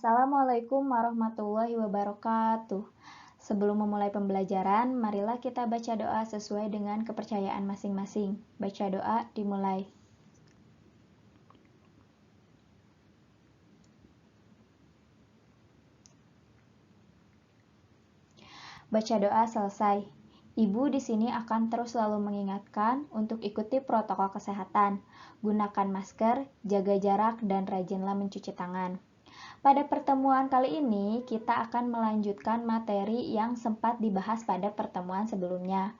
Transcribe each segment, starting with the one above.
Assalamualaikum warahmatullahi wabarakatuh. Sebelum memulai pembelajaran, marilah kita baca doa sesuai dengan kepercayaan masing-masing. Baca doa dimulai. Baca doa selesai. Ibu di sini akan terus selalu mengingatkan untuk ikuti protokol kesehatan, gunakan masker, jaga jarak, dan rajinlah mencuci tangan. Pada pertemuan kali ini, kita akan melanjutkan materi yang sempat dibahas pada pertemuan sebelumnya.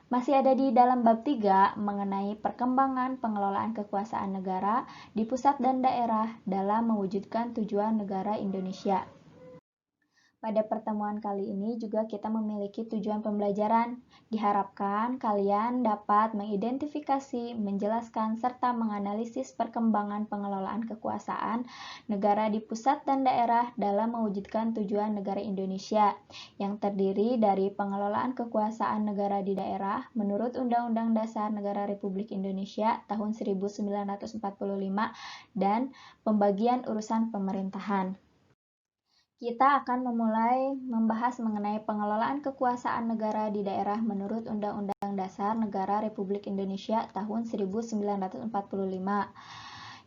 Masih ada di dalam bab 3 mengenai perkembangan pengelolaan kekuasaan negara di pusat dan daerah dalam mewujudkan tujuan negara Indonesia. Pada pertemuan kali ini juga kita memiliki tujuan pembelajaran. Diharapkan kalian dapat mengidentifikasi, menjelaskan, serta menganalisis perkembangan pengelolaan kekuasaan negara di pusat dan daerah dalam mewujudkan tujuan negara Indonesia, yang terdiri dari pengelolaan kekuasaan negara di daerah menurut Undang-Undang Dasar Negara Republik Indonesia tahun 1945 dan pembagian urusan pemerintahan. Kita akan memulai membahas mengenai pengelolaan kekuasaan negara di daerah menurut Undang-Undang Dasar Negara Republik Indonesia tahun 1945.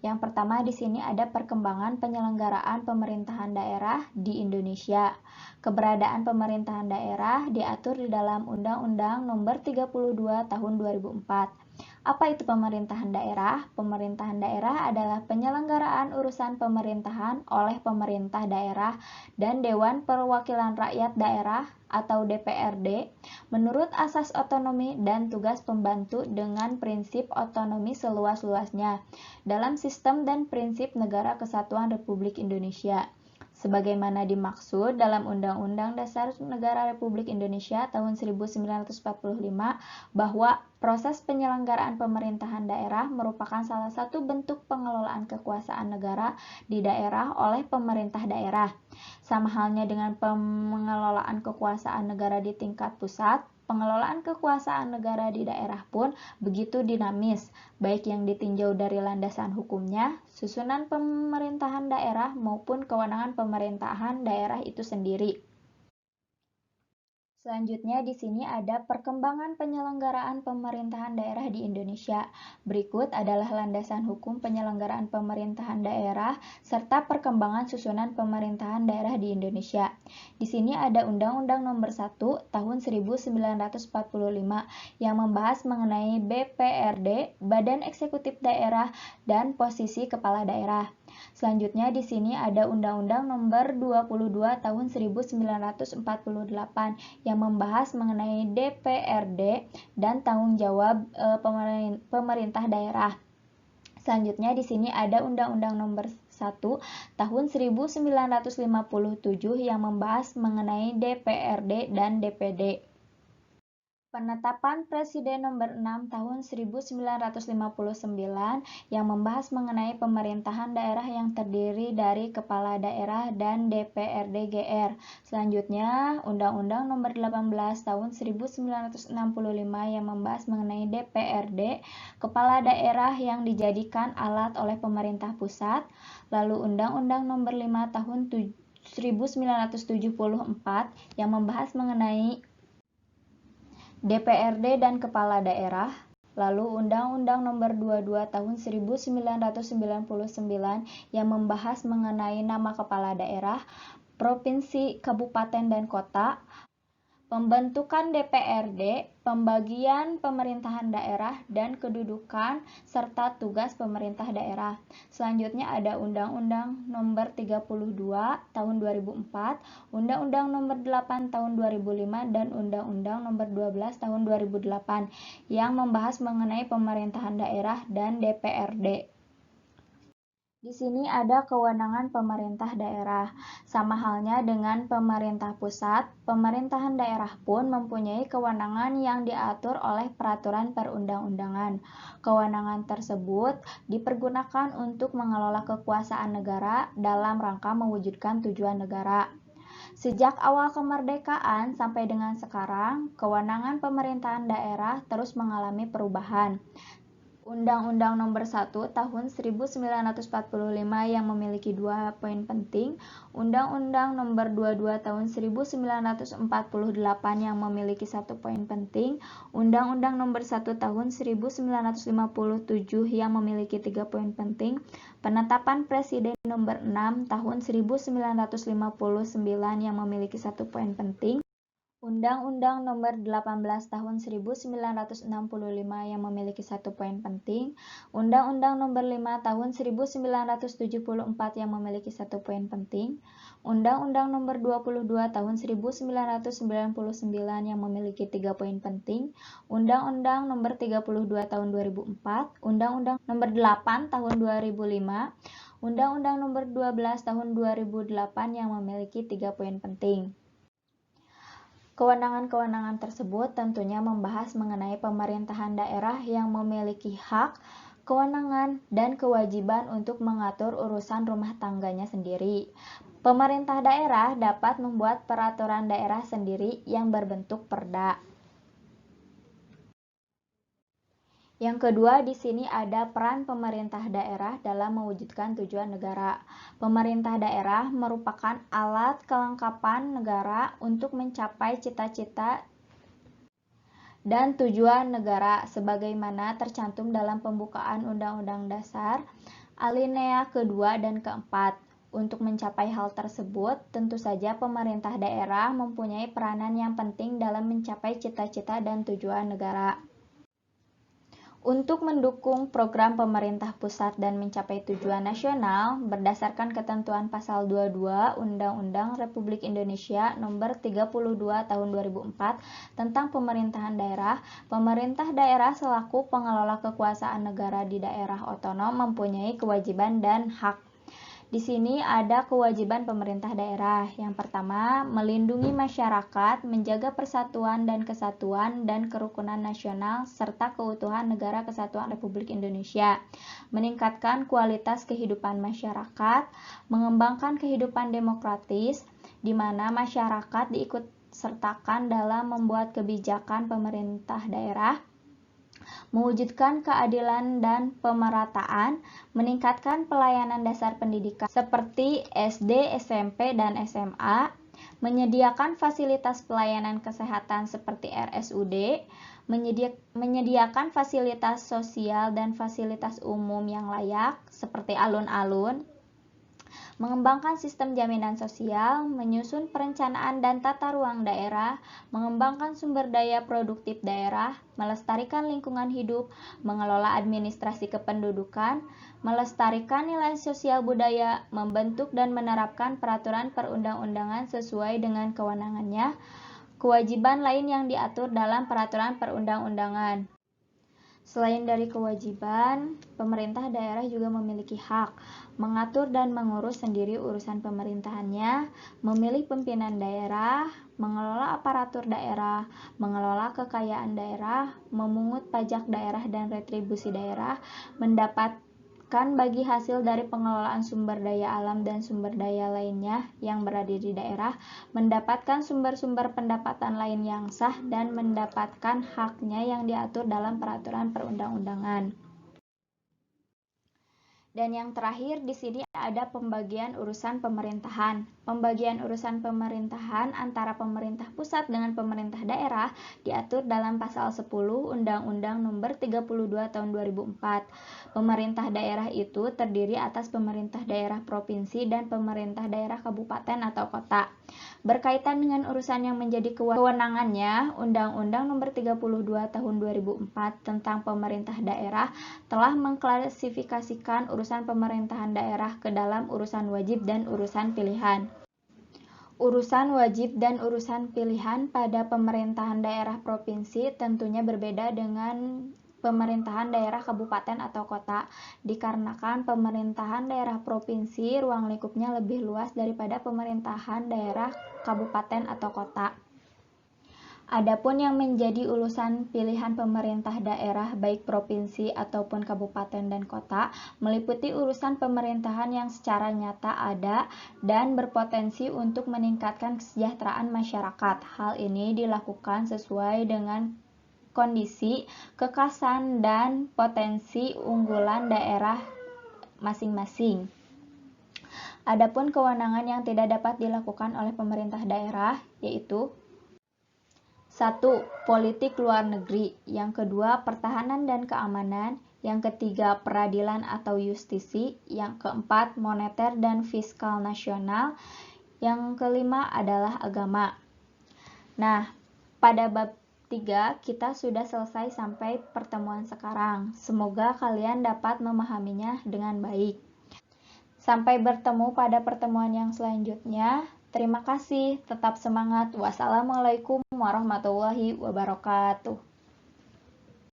Yang pertama di sini ada perkembangan penyelenggaraan pemerintahan daerah di Indonesia. Keberadaan pemerintahan daerah diatur di dalam Undang-Undang Nomor 32 Tahun 2004. Apa itu pemerintahan daerah? Pemerintahan daerah adalah penyelenggaraan urusan pemerintahan oleh pemerintah daerah dan Dewan Perwakilan Rakyat Daerah atau DPRD menurut asas otonomi dan tugas pembantu dengan prinsip otonomi seluas-luasnya dalam sistem dan prinsip Negara Kesatuan Republik Indonesia. Sebagaimana dimaksud dalam Undang-Undang Dasar Negara Republik Indonesia tahun 1945 bahwa proses penyelenggaraan pemerintahan daerah merupakan salah satu bentuk pengelolaan kekuasaan negara di daerah oleh pemerintah daerah. Sama halnya dengan pengelolaan kekuasaan negara di tingkat pusat, pengelolaan kekuasaan negara di daerah pun begitu dinamis, baik yang ditinjau dari landasan hukumnya, susunan pemerintahan daerah maupun kewenangan pemerintahan daerah itu sendiri. Selanjutnya di sini ada perkembangan penyelenggaraan pemerintahan daerah di Indonesia. Berikut adalah landasan hukum penyelenggaraan pemerintahan daerah serta perkembangan susunan pemerintahan daerah di Indonesia. Di sini ada Undang-Undang Nomor 1 Tahun 1945 yang membahas mengenai BPRD, Badan Eksekutif Daerah, dan posisi kepala daerah. Selanjutnya di sini ada Undang-Undang Nomor 22 Tahun 1948 yang membahas mengenai DPRD dan tanggung jawab pemerintah daerah. Selanjutnya di sini ada Undang-Undang Nomor 1 Tahun 1957 yang membahas mengenai DPRD dan DPD. Penetapan Presiden Nomor 6 Tahun 1959 yang membahas mengenai pemerintahan daerah yang terdiri dari Kepala Daerah dan DPRD GR. Selanjutnya, Undang-Undang Nomor 18 Tahun 1965 yang membahas mengenai DPRD, Kepala Daerah yang dijadikan alat oleh pemerintah pusat. Lalu Undang-Undang Nomor 5 Tahun 1974 yang membahas mengenai DPRD dan Kepala Daerah, lalu Undang-Undang Nomor 22 Tahun 1999 yang membahas mengenai nama kepala daerah, provinsi, kabupaten, dan kota, pembentukan DPRD, pembagian pemerintahan daerah, dan kedudukan serta tugas pemerintah daerah. Selanjutnya ada Undang-Undang Nomor 32 Tahun 2004, Undang-Undang Nomor 8 Tahun 2005, dan Undang-Undang Nomor 12 Tahun 2008 yang membahas mengenai pemerintahan daerah dan DPRD. Di sini ada kewenangan pemerintah daerah. Sama halnya dengan pemerintah pusat, pemerintahan daerah pun mempunyai kewenangan yang diatur oleh peraturan perundang-undangan. Kewenangan tersebut dipergunakan untuk mengelola kekuasaan negara dalam rangka mewujudkan tujuan negara. Sejak awal kemerdekaan sampai dengan sekarang, kewenangan pemerintahan daerah terus mengalami perubahan. Undang-Undang Nomor 1 Tahun 1945 yang memiliki 2 poin penting, Undang-Undang Nomor 22 Tahun 1948 yang memiliki 1 poin penting, Undang-Undang Nomor 1 Tahun 1957 yang memiliki 3 poin penting, Penetapan Presiden Nomor 6 Tahun 1959 yang memiliki 1 poin penting, Undang-Undang Nomor 18 Tahun 1965 yang memiliki 1 poin penting, Undang-Undang Nomor 5 Tahun 1974 yang memiliki 1 poin penting, Undang-Undang Nomor 22 Tahun 1999 yang memiliki 3 poin penting, Undang-Undang Nomor 32 Tahun 2004, Undang-Undang Nomor 8 Tahun 2005, Undang-Undang Nomor 12 Tahun 2008 yang memiliki 3 poin penting. Kewenangan-kewenangan tersebut tentunya membahas mengenai pemerintahan daerah yang memiliki hak, kewenangan, dan kewajiban untuk mengatur urusan rumah tangganya sendiri. Pemerintah daerah dapat membuat peraturan daerah sendiri yang berbentuk perda. Yang kedua, di sini ada peran pemerintah daerah dalam mewujudkan tujuan negara. Pemerintah daerah merupakan alat kelengkapan negara untuk mencapai cita-cita dan tujuan negara sebagaimana tercantum dalam pembukaan Undang-Undang Dasar alinea kedua dan keempat. Untuk mencapai hal tersebut, tentu saja pemerintah daerah mempunyai peranan yang penting dalam mencapai cita-cita dan tujuan negara. Untuk mendukung program pemerintah pusat dan mencapai tujuan nasional, berdasarkan ketentuan pasal 22 Undang-Undang Republik Indonesia Nomor 32 Tahun 2004 tentang pemerintahan daerah, pemerintah daerah selaku pengelola kekuasaan negara di daerah otonom mempunyai kewajiban dan hak. Di sini ada kewajiban pemerintah daerah. Yang pertama, melindungi masyarakat, menjaga persatuan dan kesatuan dan kerukunan nasional serta keutuhan Negara Kesatuan Republik Indonesia. Meningkatkan kualitas kehidupan masyarakat, mengembangkan kehidupan demokratis di mana masyarakat diikut sertakan dalam membuat kebijakan pemerintah daerah, mewujudkan keadilan dan pemerataan, meningkatkan pelayanan dasar pendidikan seperti SD, SMP, dan SMA, menyediakan fasilitas pelayanan kesehatan seperti RSUD, menyediakan fasilitas sosial dan fasilitas umum yang layak seperti alun-alun, mengembangkan sistem jaminan sosial, menyusun perencanaan dan tata ruang daerah, mengembangkan sumber daya produktif daerah, melestarikan lingkungan hidup, mengelola administrasi kependudukan, melestarikan nilai sosial budaya, membentuk dan menerapkan peraturan perundang-undangan sesuai dengan kewenangannya, kewajiban lain yang diatur dalam peraturan perundang-undangan. Selain dari kewajiban, pemerintah daerah juga memiliki hak mengatur dan mengurus sendiri urusan pemerintahannya, memilih pimpinan daerah, mengelola aparatur daerah, mengelola kekayaan daerah, memungut pajak daerah dan retribusi daerah, mendapatkan bagi hasil dari pengelolaan sumber daya alam dan sumber daya lainnya yang berada di daerah, mendapatkan sumber-sumber pendapatan lain yang sah, dan mendapatkan haknya yang diatur dalam peraturan perundang-undangan. Dan yang terakhir di sini ada pembagian urusan pemerintahan. Pembagian urusan pemerintahan antara pemerintah pusat dengan pemerintah daerah diatur dalam pasal 10 Undang-Undang Nomor 32 Tahun 2004. Pemerintah daerah itu terdiri atas pemerintah daerah provinsi dan pemerintah daerah kabupaten atau kota. Berkaitan dengan urusan yang menjadi kewenangannya, Undang-Undang Nomor 32 Tahun 2004 tentang pemerintah daerah telah mengklasifikasikan urusan pemerintahan daerah ke dalam urusan wajib dan urusan pilihan. Urusan wajib dan urusan pilihan pada pemerintahan daerah provinsi tentunya berbeda dengan pemerintahan daerah kabupaten atau kota, dikarenakan pemerintahan daerah provinsi ruang lingkupnya lebih luas daripada pemerintahan daerah kabupaten atau kota. Adapun yang menjadi urusan pilihan pemerintah daerah baik provinsi ataupun kabupaten dan kota meliputi urusan pemerintahan yang secara nyata ada dan berpotensi untuk meningkatkan kesejahteraan masyarakat. Hal ini dilakukan sesuai dengan kondisi, kekhasan, dan potensi unggulan daerah masing-masing. Adapun kewenangan yang tidak dapat dilakukan oleh pemerintah daerah yaitu 1. Politik luar negeri, yang kedua pertahanan dan keamanan, yang ketiga peradilan atau justisi, yang keempat moneter dan fiskal nasional, yang kelima adalah agama. Nah, pada bab 3 kita sudah selesai sampai pertemuan sekarang. Semoga kalian dapat memahaminya dengan baik. Sampai bertemu pada pertemuan yang selanjutnya. Terima kasih, tetap semangat. Wassalamualaikum warahmatullahi wabarakatuh.